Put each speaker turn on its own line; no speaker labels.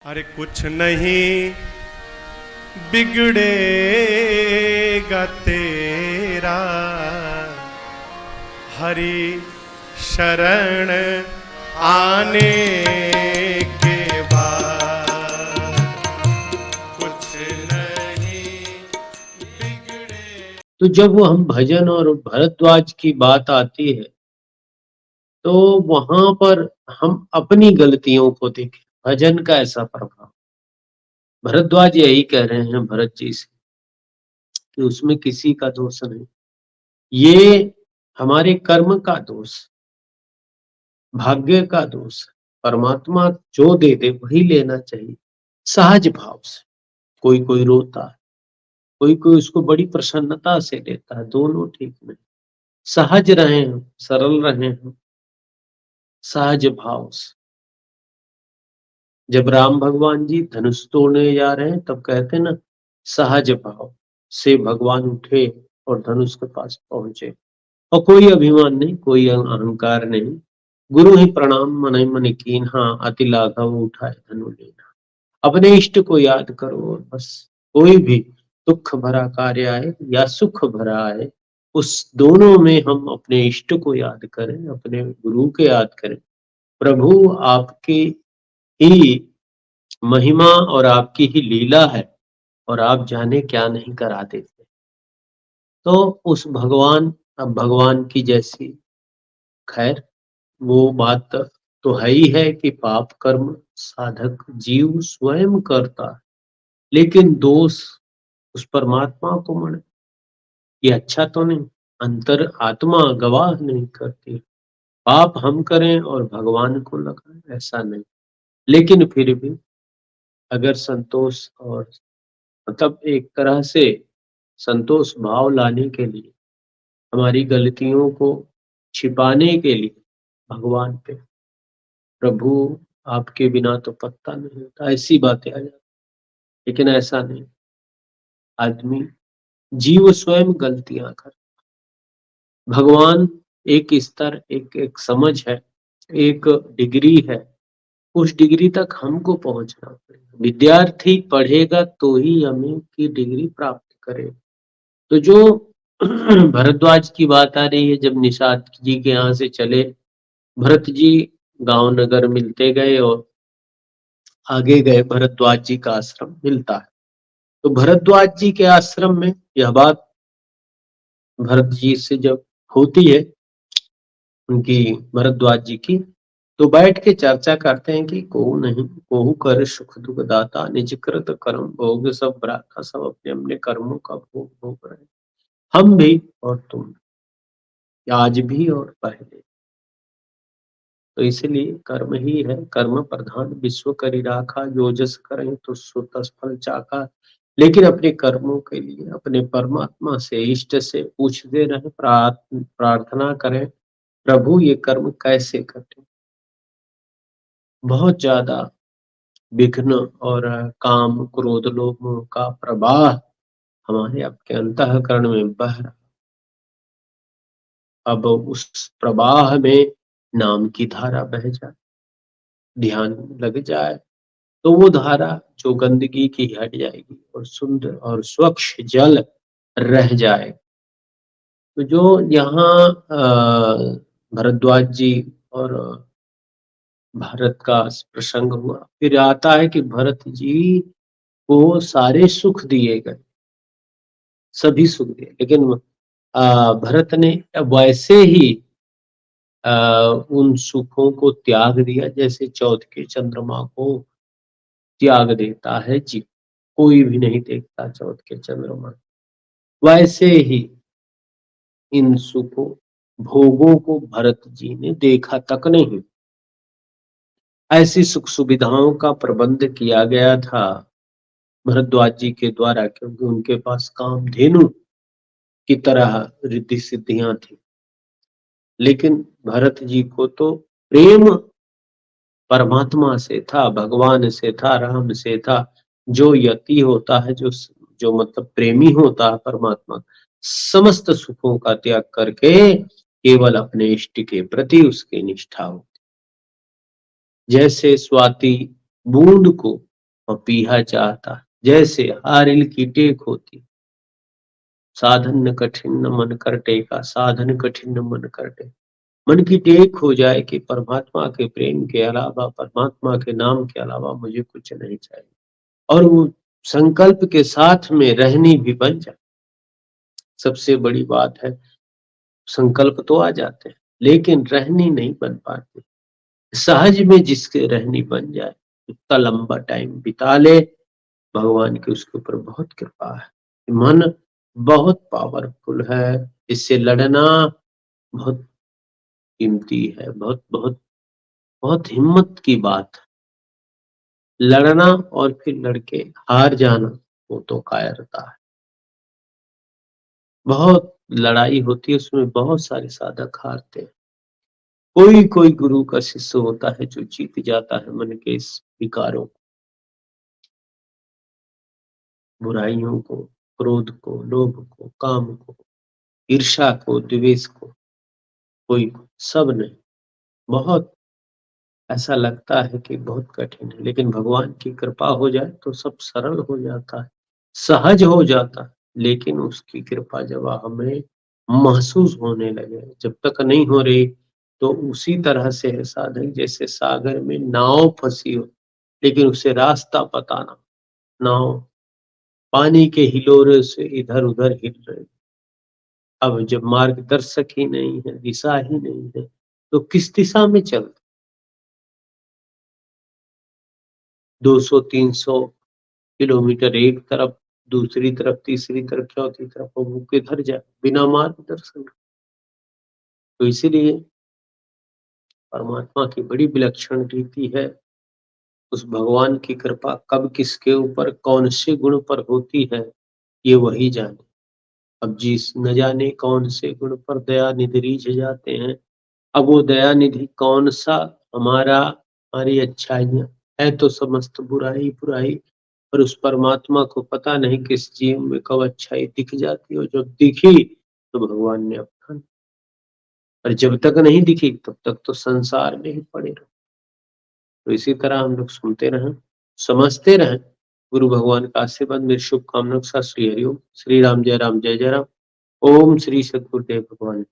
अरे कुछ नहीं बिगड़ेगा तेरा, हरि शरण आने के बाद कुछ नहीं बिगड़े।
तो जब वो हम भजन और भरद्वाज की बात आती है तो वहां पर हम अपनी गलतियों को देखें। भजन का ऐसा प्रभाव, भरद्वाज यही कह रहे हैं भरत जी से कि उसमें किसी का दोष नहीं, ये हमारे कर्म का दोष, भाग्य का दोष है। परमात्मा जो दे दे वही लेना चाहिए सहज भाव से। कोई कोई रोता है, कोई कोई उसको बड़ी प्रसन्नता से लेता है, दोनों ठीक नहीं। सहज रहे हम, सरल रहे हम, सहज भाव से। जब राम भगवान जी धनुष तोड़ने जा रहे हैं तब कहते हैं ना, सहज भाव से भगवान उठे और धनुष के पास पहुंचे, और कोई अभिमान नहीं, कोई अहंकार नहीं। गुरु ही प्रणाम मन मन कीन्हा, अति लाघव उठाए धनु लेना। अपने इष्ट को याद करो और बस। कोई भी दुख भरा कार्य आए या सुख भरा आए, उस दोनों में हम अपने इष्ट को याद करें, अपने गुरु के याद करें। प्रभु आपकी ही महिमा और आपकी ही लीला है, और आप जाने क्या नहीं करा देते। तो उस भगवान, अब भगवान की जैसी, खैर वो बात तो है ही है कि पाप कर्म साधक जीव स्वयं करता है, लेकिन दोष उस परमात्मा को मने। ये अच्छा तो नहीं, अंतर आत्मा गवाह नहीं करती। पाप हम करें और भगवान को लगाए, ऐसा नहीं। लेकिन फिर भी अगर संतोष और मतलब एक तरह से संतोष भाव लाने के लिए, हमारी गलतियों को छिपाने के लिए भगवान पे, प्रभु आपके बिना तो पत्ता नहीं होता, ऐसी बातें आ जाती। लेकिन ऐसा नहीं, आदमी जीव स्वयं गलतियां कर, भगवान एक स्तर, एक समझ है, एक डिग्री है, उस डिग्री तक हमको पहुंचना पड़ेगा। विद्यार्थी पढ़ेगा तो ही हमें की डिग्री प्राप्त करेगा। तो जो भरद्वाज की बात आ रही है, जब निषाद जी के यहाँ से चले, भरत जी गांव नगर मिलते गए और आगे गए, भरद्वाज जी का आश्रम मिलता है। तो भरद्वाज जी के आश्रम में यह बात भरत जी से जब होती है उनकी, भरद्वाज जी की, तो बैठ के चर्चा करते हैं कि को नहीं कोहू कर सुख दुख दाता, निज कृत कर्म भोग सब भ्राता, सब अपने अपने कर्मों का भोग भोग रहे, हम भी और तुम भी, आज भी और पहले। तो इसलिए कर्म ही है, कर्म प्रधान विश्व करी राखा, जो जस करें तो सो तस फल चाखा। लेकिन अपने कर्मों के लिए अपने परमात्मा से, इष्ट से पूछते रहे, प्रार्थना करें, प्रभु ये कर्म कैसे कटें। बहुत ज्यादा विघ्न और काम क्रोध लोभ मोह का प्रवाह हमारे आपके अंतःकरण में बह रहा। अब उस प्रवाह में नाम की धारा बह जाए, ध्यान लग जाए, तो वो धारा जो गंदगी की हट जाएगी और सुंदर और स्वच्छ जल रह जाए। तो जो यहाँ भरद्वाज जी और भारत का प्रसंग हुआ, फिर आता है कि भरत जी को सारे सुख दिए गए, सभी सुख दिए, लेकिन भरत ने वैसे ही उन सुखों को त्याग दिया जैसे चौथ के चंद्रमा को त्याग देता है जी। कोई भी नहीं देखता चौथ के चंद्रमा, वैसे ही इन सुखों भोगों को भरत जी ने देखा तक नहीं। ऐसी सुख सुविधाओं का प्रबंध किया गया था भरद्वाज जी के द्वारा, क्योंकि उनके पास कामधेनु की तरह रिद्धि सिद्धियां थी। लेकिन भरत जी को तो प्रेम परमात्मा से था, भगवान से था, राम से था। जो यति होता है, जो जो मतलब प्रेमी होता है परमात्मा, समस्त सुखों का त्याग करके केवल अपने इष्ट के प्रति उसकी निष्ठा होती। जैसे स्वाति बूंद को और पीहा चाहता, जैसे हारिल की टेक होती, साधन न कठिन न मन कर टेका, साधन कठिन न मन कर टेका। मन की टेक हो जाए कि परमात्मा के प्रेम के अलावा, परमात्मा के नाम के अलावा मुझे कुछ नहीं चाहिए, और वो संकल्प के साथ में रहनी भी बन जाए। सबसे बड़ी बात है, संकल्प तो आ जाते हैं लेकिन रहनी नहीं बन पाती। सहज में जिसके रहनी बन जाए, उतना लंबा टाइम बिता ले, भगवान की उसके ऊपर बहुत कृपा है। मन बहुत पावरफुल है, इससे लड़ना बहुत कीमती है, बहुत बहुत बहुत हिम्मत की बात है। लड़ना और फिर लड़के हार जाना, वो तो कायरता है। बहुत लड़ाई होती है, उसमें बहुत सारे साधक हारते हैं। कोई कोई गुरु का शिष्य होता है जो जीत जाता है मन के इस विकारों को, बुराइयों को, क्रोध को, लोभ को, काम को, ईर्ष्या को, द्वेष को। कोई सब नहीं। बहुत ऐसा लगता है कि बहुत कठिन है, लेकिन भगवान की कृपा हो जाए तो सब सरल हो जाता है, सहज हो जाता है। लेकिन उसकी कृपा जब हमें महसूस होने लगे, जब तक नहीं हो रही तो उसी तरह से है साधक, जैसे सागर में नाव फंसी हो लेकिन उसे रास्ता पता ना, नाव पानी के हिलोरे से इधर उधर हिल रहे। अब जब मार्गदर्शक ही नहीं है, दिशा ही नहीं है, तो किस दिशा में चल? 200-300 किलोमीटर एक तरफ, दूसरी तरफ, तीसरी तरफ, चौथी तरफ, अब वो किधर जाए बिना मार्गदर्शन? तो इसीलिए परमात्मा की बड़ी विलक्षण रीति है। उस भगवान की कृपा कब किसके ऊपर कौन से गुण पर होती है, ये वही जाने। अब जिस न जाने कौन से गुण पर दया निधि रीझ जाते हैं। अब वो दया निधि कौन सा, हमारी अच्छाइयां है तो समस्त बुराई बुराई, पर उस परमात्मा को पता नहीं किस जीव में कब अच्छाई दिख जाती है, और जब दिखी तो भगवान ने अपना, और जब तक नहीं दिखी तब तक तो संसार में ही पड़े रहो। तो इसी तरह हम लोग सुनते रहें, समझते रहें। गुरु भगवान का आशीर्वाद, मेरी शुभकामनाओं के साथ। श्री हरिओम, श्री राम, जय राम, जय जय राम। ओम श्री सद्गुरुदेव भगवान।